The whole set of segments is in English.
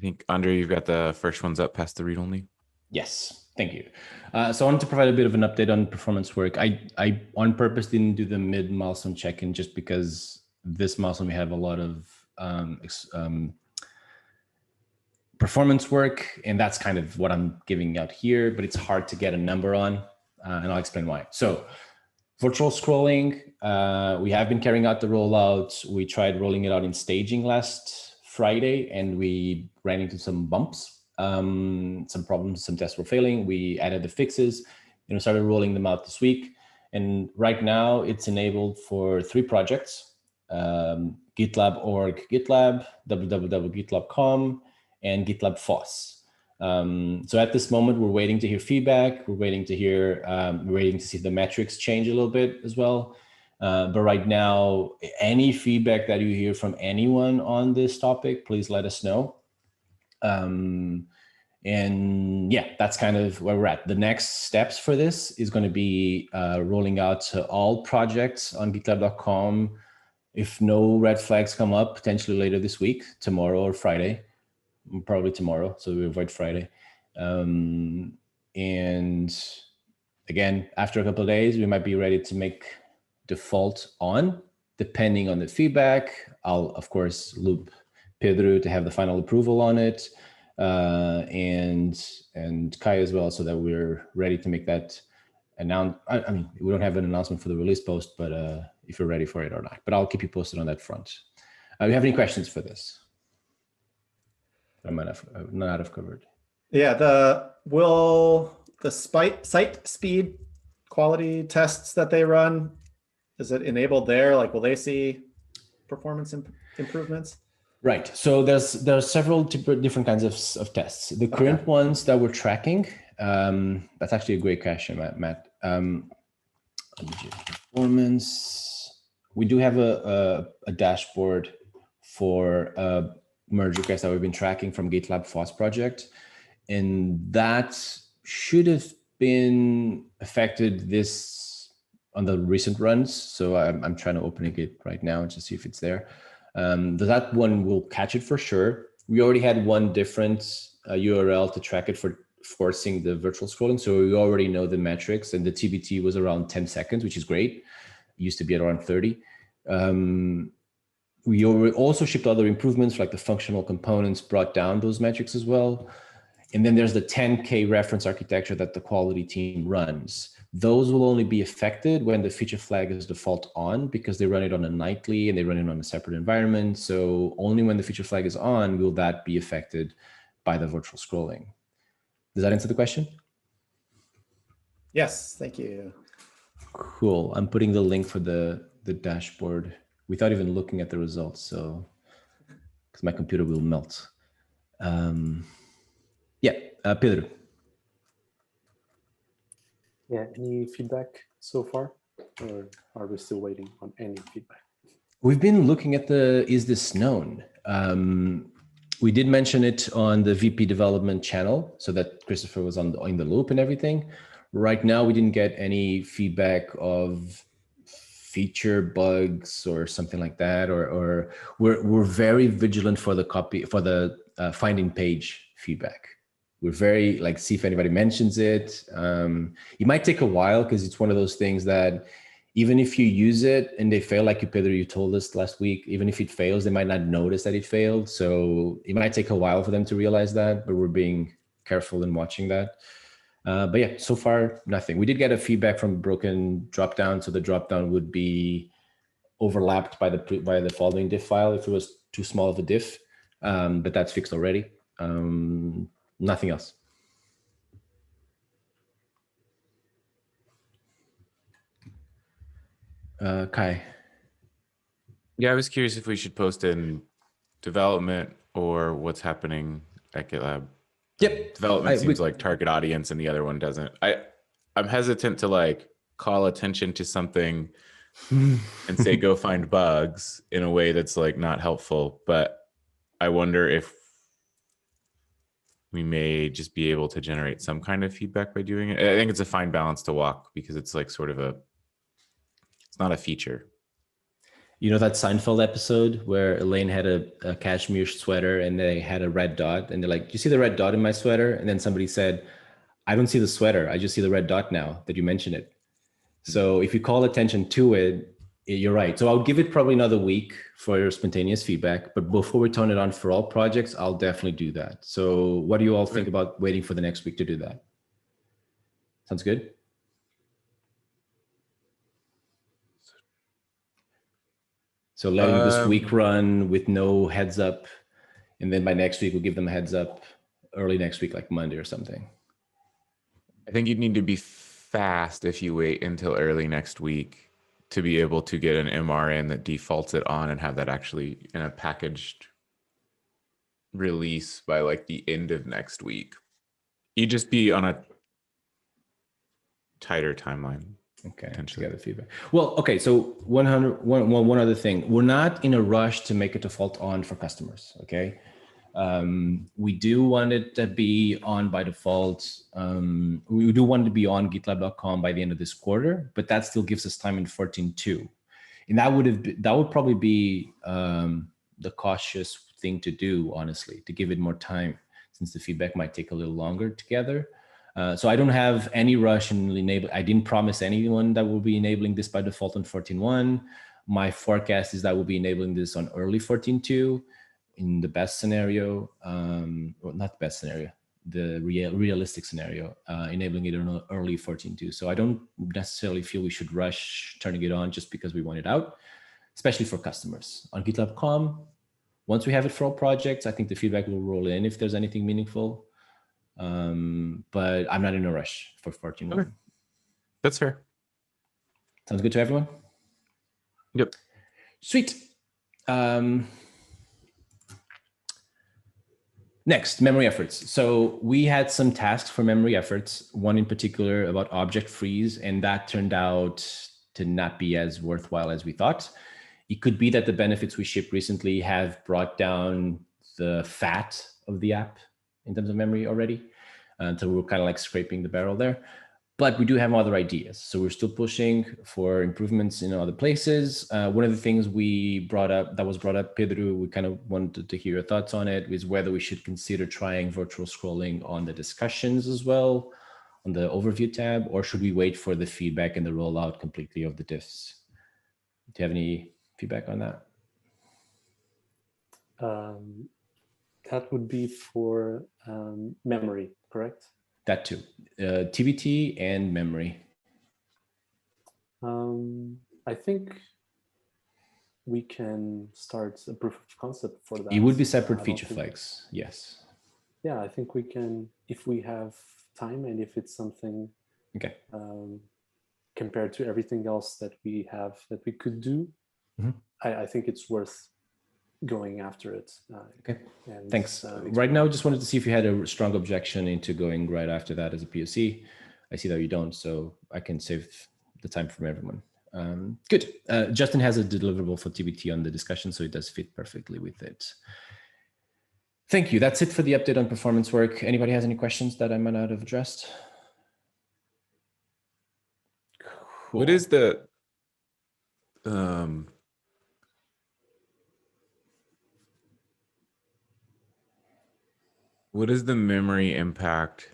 think, Andre, you've got the first ones up past the read only. Yes, thank you. So I wanted to provide a bit of an update on performance work. I on purpose didn't do the mid milestone check-in just because this milestone we have a lot of performance work, and that's kind of what I'm giving out here, but it's hard to get a number on, and I'll explain why. So virtual scrolling, we have been carrying out the rollout. We tried rolling it out in staging last Friday, and we ran into some bumps, some problems, some tests were failing. We added the fixes, started rolling them out this week. And right now it's enabled for 3 projects, GitLab org GitLab, www.gitlab.com, and GitLab FOSS. So at this moment, we're waiting to hear feedback. We're waiting to hear, we're waiting to see if the metrics change a little bit as well. But right now, any feedback that you hear from anyone on this topic, please let us know. And yeah, that's kind of where we're at. The next steps for this is going to be rolling out to all projects on gitlab.com. If no red flags come up, potentially later this week, tomorrow or Friday, probably tomorrow, so we avoid Friday. And again, after a couple of days, we might be ready to make default on, depending on the feedback. I'll, of course, loop Pedro to have the final approval on it, and Kai as well, so that we're ready to make that announce. I mean, we don't have an announcement for the release post, but if you're ready for it or not. But I'll keep you posted on that front. Do you have any questions for this? I'm not out of covered. Yeah, will the site speed quality tests that they run, is it enabled there? Like, will they see performance improvements? Right. So there's several different kinds of tests. The current ones that we're tracking, that's actually a great question, Matt. Performance. We do have a dashboard for merge requests that we've been tracking from GitLab FOSS project, and that should have been affected on the recent runs. So I'm trying to open it right now to see if it's there. That one will catch it for sure. We already had one different URL to track it for forcing the virtual scrolling. So we already know the metrics, and the TBT was around 10 seconds, which is great. It used to be at around 30. We also shipped other improvements, like the functional components brought down those metrics as well. And then there's the 10K reference architecture that the quality team runs. Those will only be affected when the feature flag is default on, because they run it on a nightly and they run it on a separate environment. So only when the feature flag is on will that be affected by the virtual scrolling. Does that answer the question? Yes, thank you. Cool. I'm putting the link for the dashboard without even looking at the results, so because my computer will melt. Yeah, Pedro. Yeah, any feedback so far, or are we still waiting on any feedback? We've been looking at the is this known? We did mention it on the VP development channel, so that Christopher was in the loop and everything. Right now, we didn't get any feedback of feature bugs or something like that, or we're very vigilant for the finding page feedback. We're very see if anybody mentions it. It might take a while because it's one of those things that even if you use it and they fail, like Pedro, you told us last week, even if it fails, they might not notice that it failed. So it might take a while for them to realize that, but we're being careful in watching that. But yeah, so far, nothing. We did get a feedback from broken dropdown. So the dropdown would be overlapped by the following diff file if it was too small of a diff, but that's fixed already. Nothing else. Kai. Yeah, I was curious if we should post in development or what's happening at GitLab. Yep. Development seems like target audience and the other one doesn't. I'm hesitant to call attention to something and say, go find bugs in a way that's not helpful. But I wonder if we may just be able to generate some kind of feedback by doing it. I think it's a fine balance to walk because it's it's not a feature. You know that Seinfeld episode where Elaine had a cashmere sweater and they had a red dot and they're like, "You see the red dot in my sweater?" And then somebody said, "I don't see the sweater. I just see the red dot now that you mention it." So if you call attention to it, you're right. So I'll give it probably another week for your spontaneous feedback. But before we turn it on for all projects, I'll definitely do that. So what do you all think about waiting for the next week to do that? Sounds good? So letting this week run with no heads up. And then by next week, we'll give them a heads up early next week, like Monday or something. I think you'd need to be fast if you wait until early next week to be able to get an MR in that defaults it on and have that actually in a packaged release by like the end of next week. You'd just be on a tighter timeline. Okay, together feedback. Well, okay, so one other thing. We're not in a rush to make a default on for customers, okay? We do want it to be on by default. We do want it to be on gitlab.com by the end of this quarter, but that still gives us time in 14.2. And that would probably be the cautious thing to do, honestly, to give it more time, since the feedback might take a little longer to gather. So I don't have any rush in enable. I didn't promise anyone that we'll be enabling this by default on 14.1. My forecast is that we'll be enabling this on early 14.2 in the best scenario, well, not the best scenario, the realistic scenario, enabling it on early 14.2. So I don't necessarily feel we should rush turning it on just because we want it out, especially for customers. On GitLab.com, once we have it for all projects, I think the feedback will roll in if there's anything meaningful. But I'm not in a rush for 14.1. Okay. That's fair. Sounds good to everyone? Yep. Sweet. Next, memory efforts. So we had some tasks for memory efforts, one in particular about object freeze, and that turned out to not be as worthwhile as we thought. It could be that the benefits we shipped recently have brought down the fat of the app in terms of memory already. So we're kind of like scraping the barrel there. But we do have other ideas. So we're still pushing for improvements in other places. One of the things that was brought up, Pedro, we kind of wanted to hear your thoughts on it, is whether we should consider trying virtual scrolling on the discussions as well, on the overview tab, or should we wait for the feedback and the rollout completely of the diffs? Do you have any feedback on that? That would be for memory, correct? That too, TBT and memory. I think we can start a proof of concept for that. It would be separate feature flags, yes. Yeah, I think we can, if we have time and if it's something okay. Compared to everything else that we have that we could do, I think it's worth going after it. Okay, thanks. Right now, I just wanted to see if you had a strong objection into going right after that as a POC. I see that you don't, so I can save the time from everyone. Good. Justin has a deliverable for TBT on the discussion, so it does fit perfectly with it. Thank you. That's it for the update on performance work. Anybody has any questions that I might not have addressed? Cool. What is the what is the memory impact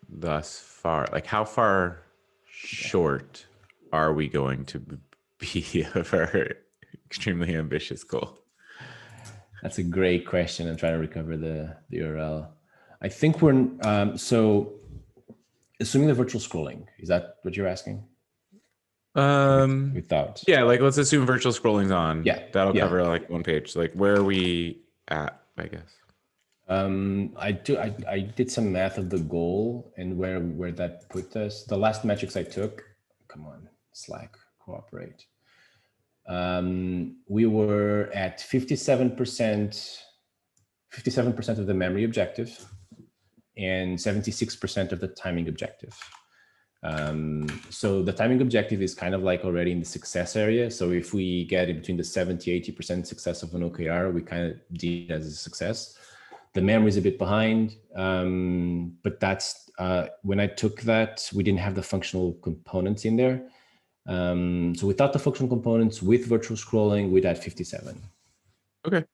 thus far? Like, how far short are we going to be of our extremely ambitious goal? That's a great question. I'm trying to recover the URL. I think we're, so assuming the virtual scrolling, is that what you're asking? Without. Yeah, like let's assume virtual scrolling's on. Yeah. That'll cover like one page. Like, where are we at, I guess? I did some math of the goal and where that put us. The last metrics I took, come on, Slack, cooperate. We were at 57% of the memory objective and 76% of the timing objective. So the timing objective is kind of like already in the success area. So if we get in between the 70-80% success of an OKR, we kind of deem it as a success. The memory is a bit behind, but that's when I took that, we didn't have the functional components in there. So without the functional components, with virtual scrolling, we'd add 57. Okay.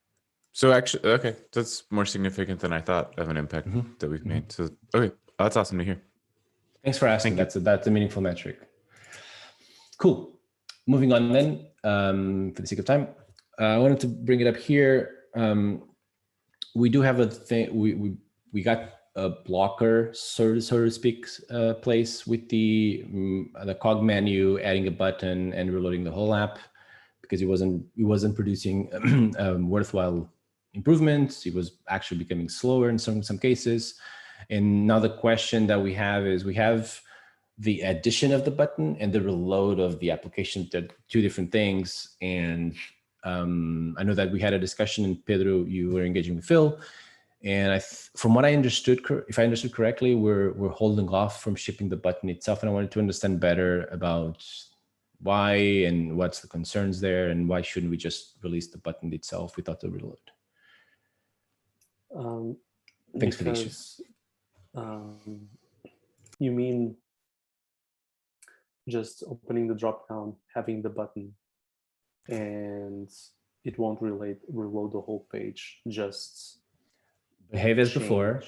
So actually, okay, that's more significant than I thought of an impact that we've made. So, okay, that's awesome to hear. Thanks for asking. Thank you. That's a meaningful metric. Cool. Moving on then, for the sake of time, I wanted to bring it up here. We do have a thing. We got a blocker, so to speak, place with the cog menu, adding a button and reloading the whole app, because it wasn't producing worthwhile improvements. It was actually becoming slower in some cases. And now the question that we have is, we have the addition of the button and the reload of the application. They're two different things. And I know that we had a discussion, and Pedro, you were engaging with Phil. And from what I understood, if I understood correctly, we're holding off from shipping the button itself. And I wanted to understand better about why and what's the concerns there, and why shouldn't we just release the button itself without the reload? Thanks for the issue. You mean just opening the dropdown, having the button, and it won't reload the whole page, just behave as before.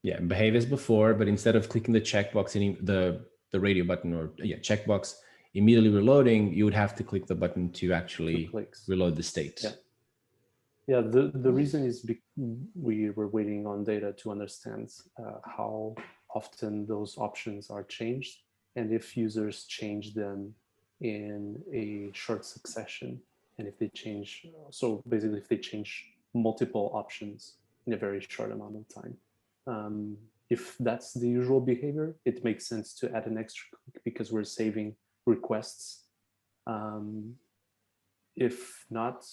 Yeah, behave as before, but instead of clicking the checkbox in the radio button, or checkbox immediately reloading, you would have to click the button to actually reload the state. Yeah, the reason is we were waiting on data to understand how often those options are changed, and if users change them in a short succession, and if they change, so basically if they change multiple options in a very short amount of time. If that's the usual behavior, it makes sense to add an extra click because we're saving requests. If not,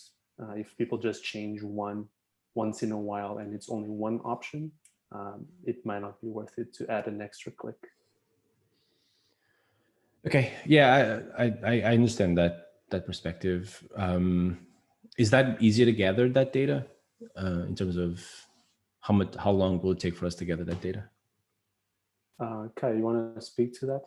if people just change once in a while and it's only one option, it might not be worth it to add an extra click. Okay, yeah, I understand that perspective. Is that easier to gather that data in terms of how long will it take for us to gather that data? Kai, you want to speak to that?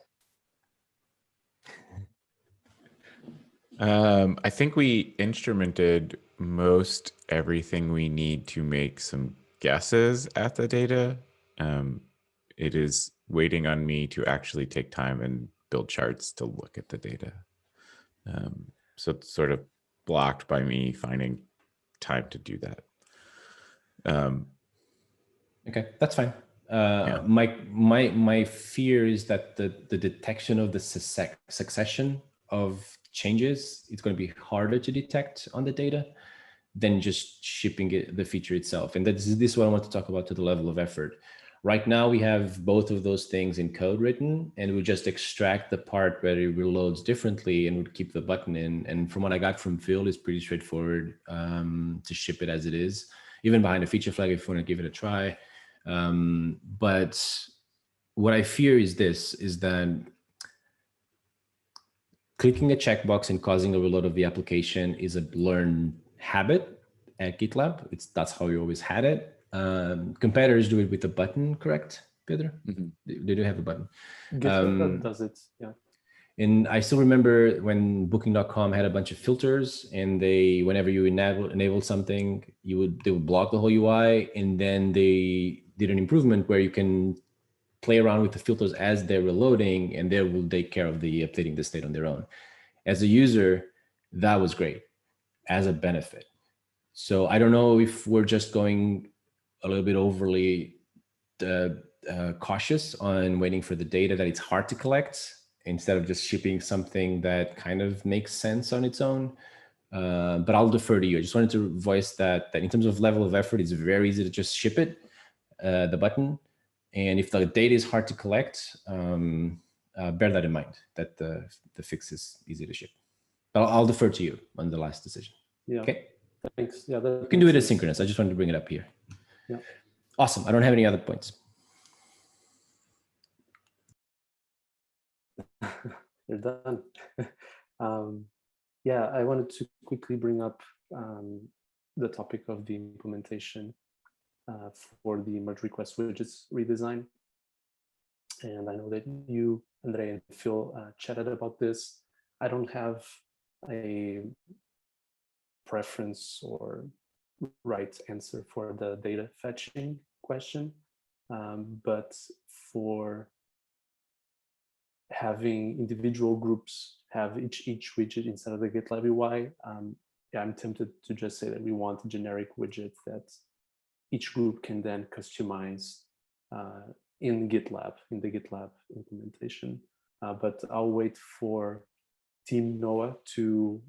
I think we instrumented most everything we need to make some guesses at the data. It is waiting on me to actually take time and build charts to look at the data. So it's sort of blocked by me finding time to do that. Okay, that's fine. My fear is that the detection of the succession of changes, it's going to be harder to detect on the data than just shipping the feature itself. And this is what I want to talk about, to the level of effort. Right now, we have both of those things in code written, and we just extract the part where it reloads differently and would keep the button in. And from what I got from Phil, it's pretty straightforward to ship it as it is, even behind a feature flag if you want to give it a try. But what I fear is that clicking a checkbox and causing a reload of the application is a learned habit at GitLab. That's how we always had it. Competitors do it with a button, correct, Pedro? Mm-hmm. They do have a button. GitLab does it, yeah. And I still remember when Booking.com had a bunch of filters, and whenever you enable something, they would block the whole UI, and then they did an improvement where you can play around with the filters as they're reloading, and they will take care of the updating the state on their own. As a user, that was great as a benefit. So I don't know if we're just going a little bit overly cautious on waiting for the data that it's hard to collect, instead of just shipping something that kind of makes sense on its own. But I'll defer to you. I just wanted to voice that in terms of level of effort, it's very easy to just ship it, the button. And if the data is hard to collect, bear that in mind, that the fix is easy to ship. But I'll defer to you on the last decision. Yeah. Okay. Thanks. Yeah, you can do it asynchronous. I just wanted to bring it up here. Yeah. Awesome. I don't have any other points. You're done. Yeah, I wanted to quickly bring up the topic of the implementation for the merge request widgets redesign. And I know that you, Andre, and Phil chatted about this. I don't have a preference or right answer for the data fetching question, but for having individual groups have each widget inside of the GitLab UI, yeah, I'm tempted to just say that we want a generic widget that each group can then customize in GitLab, in the GitLab implementation. But I'll wait for Team Noah to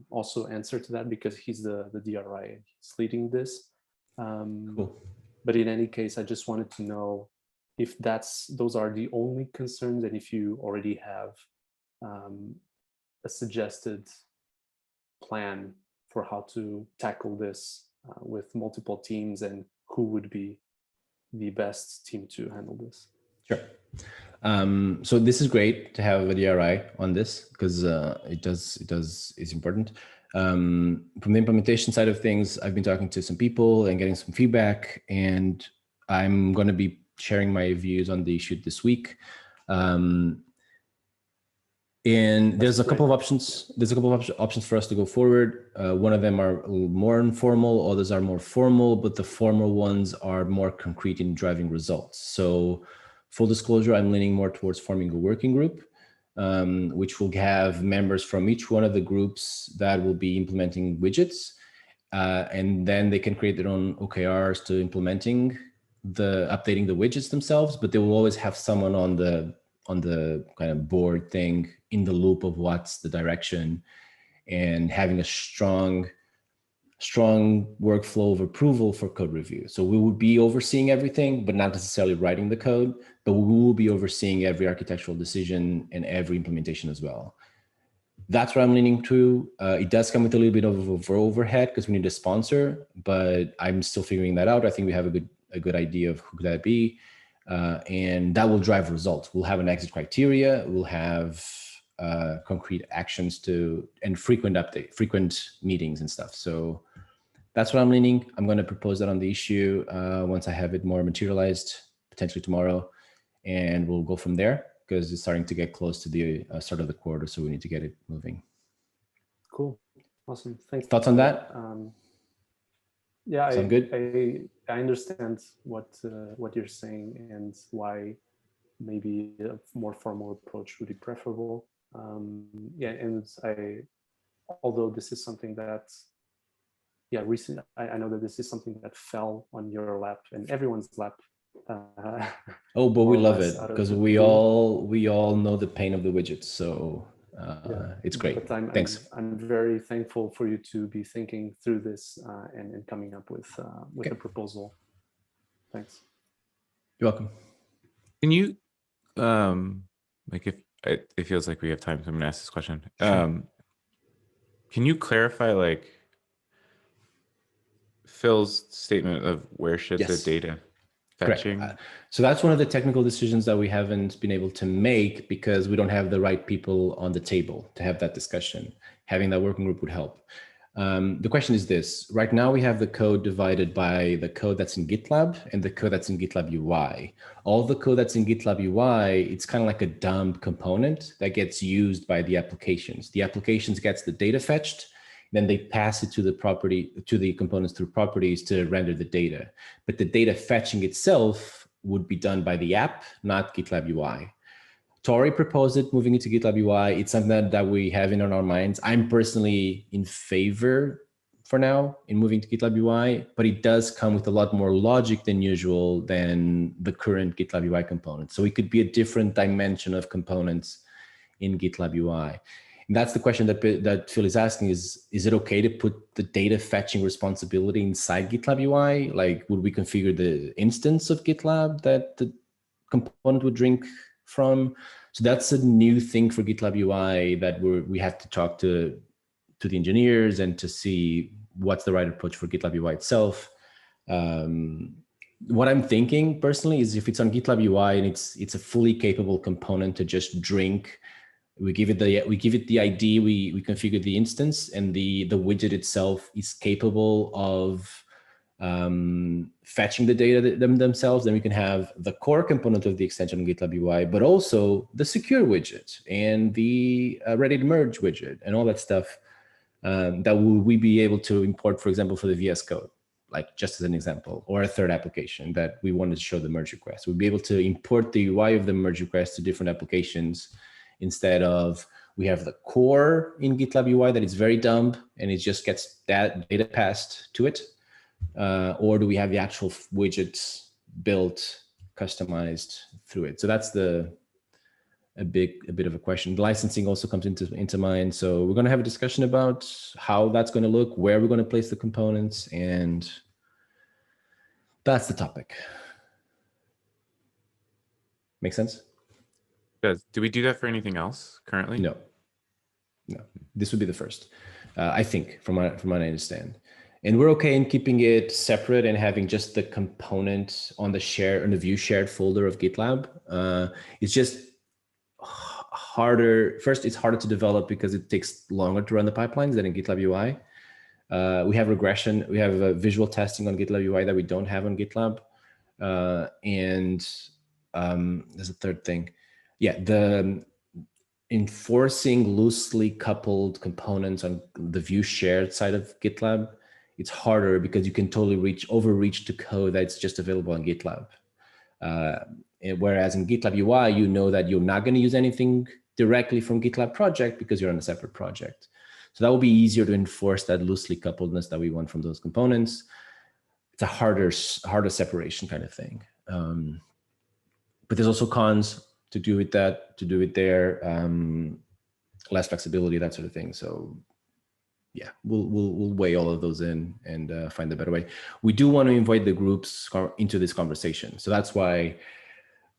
also answer to that, because he's the DRI and he's leading this. Cool. But in any case, I just wanted to know if those are the only concerns, and if you already have a suggested plan for how to tackle this with multiple teams, and who would be the best team to handle this. Sure. So this is great to have a DRI on this, because it's important. From the implementation side of things, I've been talking to some people and getting some feedback, and I'm going to be sharing my views on the issue this week. And there's a couple of options. There's a couple of options for us to go forward. One of them are a little more informal, others are more formal, but the formal ones are more concrete in driving results. So full disclosure, I'm leaning more towards forming a working group, which will have members from each one of the groups that will be implementing widgets. And then they can create their own OKRs to updating the widgets themselves, but they will always have someone on the kind of board thing in the loop of what's the direction, and having a strong workflow of approval for code review. So we would be overseeing everything, but not necessarily writing the code, but we will be overseeing every architectural decision and every implementation as well. That's what I'm leaning to. It does come with a little bit of overhead because we need a sponsor, but I'm still figuring that out. I think we have a good idea of who could that be. And that will drive results. We'll have an exit criteria. We'll have concrete actions and frequent meetings and stuff. So that's what I'm leaning. I'm going to propose that on the issue once I have it more materialized, potentially tomorrow, and we'll go from there, because it's starting to get close to the start of the quarter, so we need to get it moving. Cool, awesome. Thanks. Thoughts on that? Yeah, Sound good? I understand what you're saying and why maybe a more formal approach would be preferable. Yeah, and although this is something that, yeah, recently I know that this is something that fell on your lap and everyone's lap. Oh, but we love it, because we all know the pain of the widgets. So yeah, it's great. But Thanks. I'm very thankful for you to be thinking through this and coming up with Okay. a proposal. Thanks. You're welcome. Can you, like, if it feels like we have time, so I'm gonna ask this question. Sure. Can you clarify, like, Phil's statement of where should the data fetching? Correct. So that's one of the technical decisions that we haven't been able to make, because we don't have the right people on the table to have that discussion. Having that working group would help. The question is this: right now we have the code divided by the code that's in GitLab and the code that's in GitLab UI. All the code that's in GitLab UI, it's kind of like a dumb component that gets used by the applications. The applications gets the data fetched, then they pass it to the components through properties to render the data. But the data fetching itself would be done by the app, not GitLab UI. Tori proposed it moving into GitLab UI. It's something that we have in our minds. I'm personally in favor for now in moving to GitLab UI, but it does come with a lot more logic than usual than the current GitLab UI components. So it could be a different dimension of components in GitLab UI. And that's the question that Phil is asking: is it okay to put the data fetching responsibility inside GitLab UI? Like, would we configure the instance of GitLab that the component would drink from? So that's a new thing for GitLab UI that we have to talk to the engineers and to see what's the right approach for GitLab UI itself. What I'm thinking personally is, if it's on GitLab UI and it's a fully capable component to just drink, we give it the ID, we configure the instance, and the widget itself is capable of fetching the data themselves. Then we can have the core component of the extension on GitLab UI, but also the secure widget and the ready to merge widget and all that stuff that we be able to import, for example, for the VS Code, like just as an example, or a third application that we wanted to show the merge request. We'll be able to import the UI of the merge request to different applications instead of we have the core in GitLab UI that is very dumb and it just gets that data passed to it. Or do we have the actual widgets built, customized through it? So that's a bit of a question. The licensing also comes into mind. So we're going to have a discussion about how that's going to look, where we're going to place the components, and that's the topic. Make sense? Do we do that for anything else currently? No. This would be the first, I think, from what I understand. And we're okay in keeping it separate and having just the component on the view shared folder of GitLab. It's just harder. First, it's harder to develop because it takes longer to run the pipelines than in GitLab UI. We have regression. We have visual testing on GitLab UI that we don't have on GitLab. And there's a third thing. Yeah, the enforcing loosely coupled components on the view shared side of GitLab, it's harder because you can totally overreach to code that's just available on GitLab. Whereas in GitLab UI, you know that you're not going to use anything directly from GitLab project because you're on a separate project. So that will be easier to enforce that loosely coupledness that we want from those components. It's a harder separation kind of thing. But there's also cons to do it there, less flexibility, that sort of thing. So yeah, we'll weigh all of those in and find the better way. We do want to invite the groups into this conversation. So that's why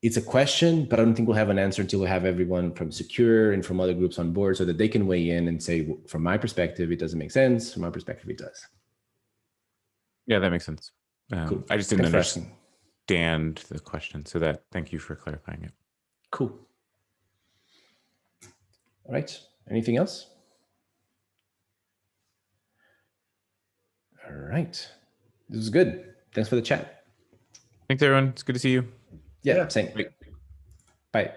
it's a question, but I don't think we'll have an answer until we have everyone from Secure and from other groups on board so that they can weigh in and say, from my perspective, it doesn't make sense. From my perspective, it does. Yeah, that makes sense. Cool. I just didn't understand the question. So thank you for clarifying it. Cool. All right. Anything else? All right. This was good. Thanks for the chat. Thanks, everyone. It's good to see you. Yeah. Same. Bye.